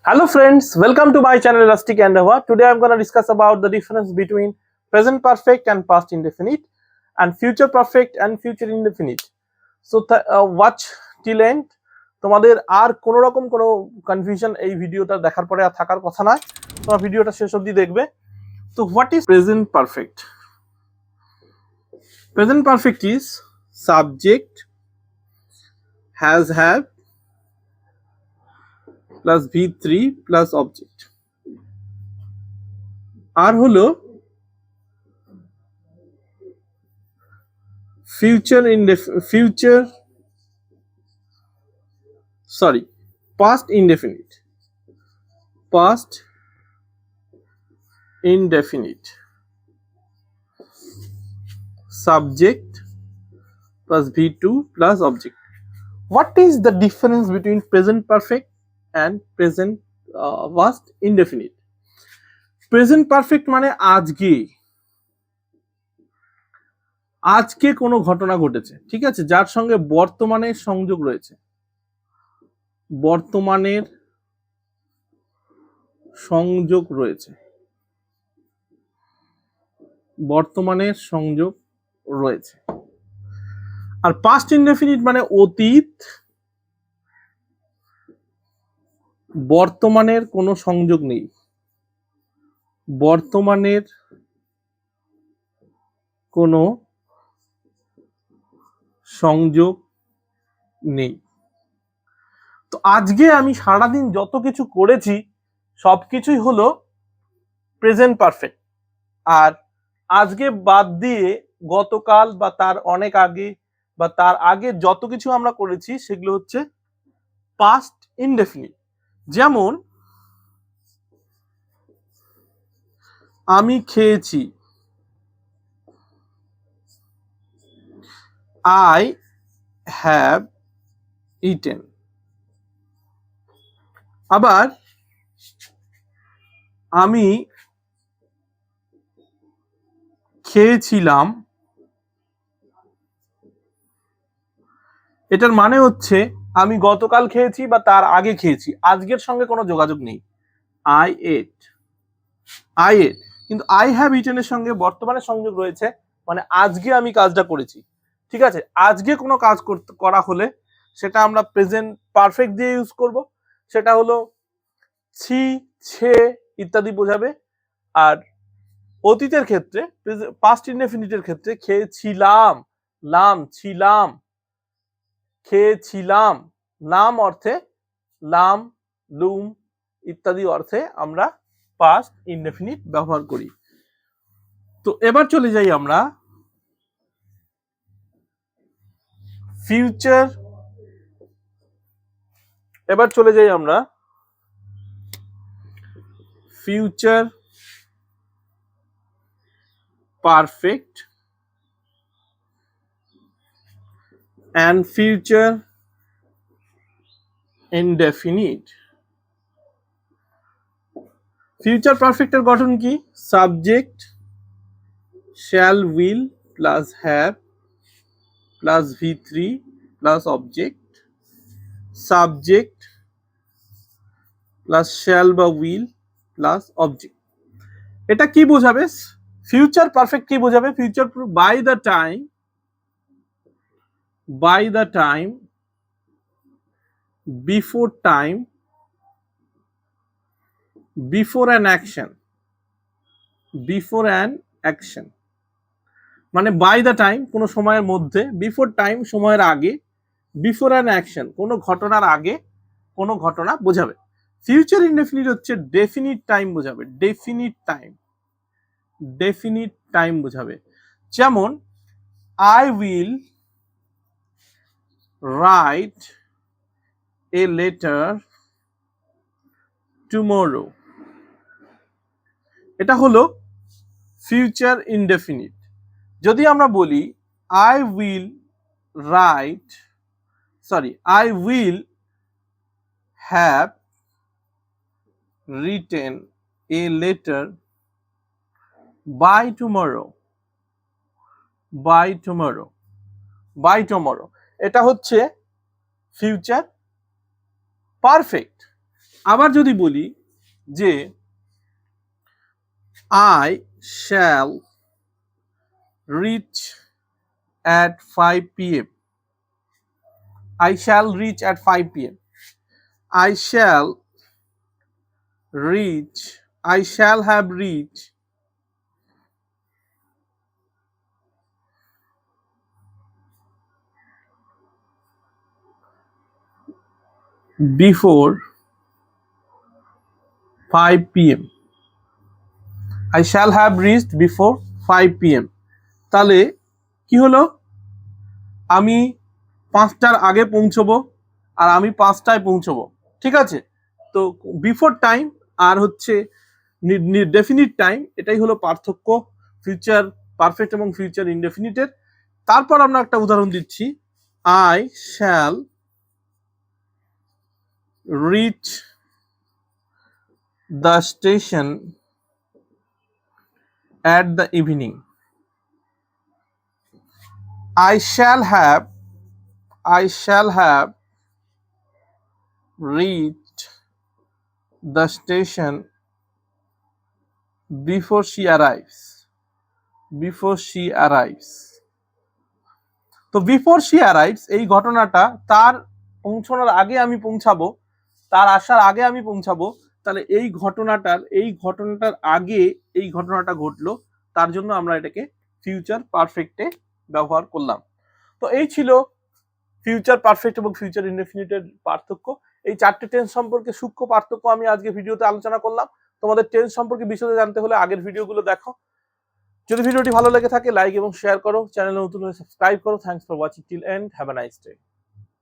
Hello friends, welcome to my channel Rustic Endeavor. Today I'm going to discuss about the difference between present perfect and past indefinite and future perfect and future indefinite. So watch till end. তোমাদের আর কোনো রকম কোনো confusion এই ভিডিওটা দেখার পরে আর থাকার কথা নয়, তোমরা ভিডিওটা শেষ অবধি দেখবে। তো what is present perfect? Present perfect is subject has have plus V3 plus object. আর হলো past indefinite subject plus V2 plus object. What is the difference between present perfect and present past indefinite? Present perfect মানে আজকে কোনো ঘটনা ঘটেছে, ঠিক আছে, যার সঙ্গে বর্তমানের সংযোগ রয়েছে, বর্তমানের সংযোগ রয়েছে। আর পাস্ট ইনডেফিনিট মানে অতীত, বর্তমানের কোনো সংযোগ নেই, তো আজকে আমি সারাদিন যত কিছু করেছি সবকিছুই হলো প্রেজেন্ট পারফেক্ট। আর আজকে বাদ দিয়ে গতকাল বা তার অনেক আগে বা তার আগে যত কিছু আমরা করেছি সেগুলো হচ্ছে পাস্ট ইনডেফিনিট। যেমন আমি খেয়েছি, I have eaten। আবার আমি খেয়েছিলাম, এটার মানে হচ্ছে আমি গতকাল খেয়েছি বা তার আগে খেয়েছি, আজকের সঙ্গে কোনো যোগাযোগ নেই। I ate, কিন্তু I have eaten এর সঙ্গে বর্তমানে সংযোগ রয়েছে, মানে আজকে আমি কাজটা করেছি, ঠিক আছে। আজকে কোনো কাজ করা হলে সেটা আমরা প্রেজেন্ট পারফেক্ট দিয়ে ইউজ করব, সেটা হলো ছি, ছে ইত্যাদি বোঝাবে। আর অতীতের ক্ষেত্রে পাস্ট ইনডেফিনিটের ক্ষেত্রে খেয়েছিলাম, লাম, ছিলাম, খেয়েছিলাম, নাম অর্থে লাম, লুম ইত্যাদি অর্থে আমরা পাস্ট ইনডেফিনিট ব্যবহার করি। তো এবার চলে যাই আমরা future perfect and future indefinite। Future পারফেক্টের গঠন কি? Subject shall, will plus have plus V3 plus object, subject plus shall বা will প্লাস অবজেক্ট। এটা কি বোঝাবে? ফিউচার পারফেক্ট কি বোঝাবে? Future by the time before an action, মানে বাই দ্য টাইম কোনো সময়ের মধ্যে, বিফোর টাইম সময়ের আগে, বিফোর অ্যান অ্যাকশন কোনো ঘটনার আগে কোনো ঘটনা বোঝাবে। ফিউচার ইনডেফিনিট হচ্ছে ডেফিনিট টাইম বোঝাবে। যেমন I will write a letter tomorrow, এটা হলো ফিউচার ইনডেফিনিট। যদি আমরা বলি I will have written a letter by tomorrow, এটা হচ্ছে ফিউচার পারফেক্ট। আবার যদি বলি যে I shall reach at 5 p.m. I shall reach at 5 p.m. I shall reach, I shall have reached before 5 p.m. I shall have reached before 5 p.m. তাহলে কি হলো, আমি 5টার আগে পৌঁছবো আর আমি 5টায় পৌঁছবো, ঠিক আছে। তো বিফোর টাইম আর হচ্ছে ডেফিনিট টাইম, এটাই হলো পার্থক্য ফিউচার পারফেক্ট এবং ফিউচার ইনডেফিনিটের। তারপর আমরা একটা উদাহরণ দিচ্ছি, I shall reach the station at the evening. I shall have reached the station before she arrives. তো বিফোর শি অ্যারাইভস এই ঘটনাটা তার পৌঁছানোর আগে আমি পৌঁছাবো, তার আসার আগে আমি পৌঁছাবো, তাহলে এই ঘটনাটার আগে এই ঘটনাটা ঘটলো, তার জন্য আমরা এটাকে ফিউচার পারফেক্টে ব্যবহার করলাম। তো এই ছিল ফিউচার পারফেক্ট এবং ফিউচার ইনডেফিনিটের পার্থক্য। এই 4টে টেন্স সম্পর্কে সূক্ষ্ম পার্থক্য আমি আজকে ভিডিওতে আলোচনা করলাম। তোমাদের টেন্স সম্পর্কে বিশদে জানতে হলে আগের ভিডিওগুলো দেখো। যদি ভিডিওটি ভালো লেগে থাকে লাইক এবং শেয়ার করো, চ্যানেলে নতুন হলে সাবস্ক্রাইব করো। Thanks for watching till and, have a nice day.